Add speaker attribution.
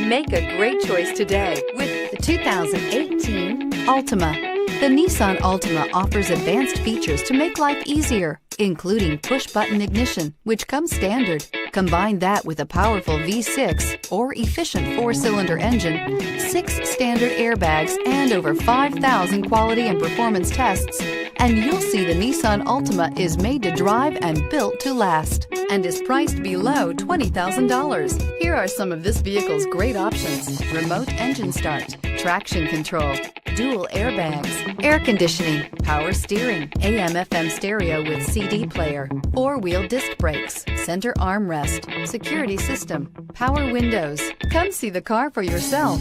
Speaker 1: Make a great choice today with the 2018 Altima. The Nissan Altima offers advanced features to make life easier, including push-button ignition, which comes standard. Combine that with a powerful V6 or efficient 4-cylinder engine, 6 standard airbags, and over 5,000 quality and performance tests, and you'll see the Nissan Altima is made to drive and built to last, and is priced below $20,000. Here are some of this vehicle's great options: remote engine start, traction control, dual airbags, air conditioning, power steering, AM/FM stereo with CD player, 4-wheel disc brakes, center armrest, security system, power windows. Come see the car for yourself.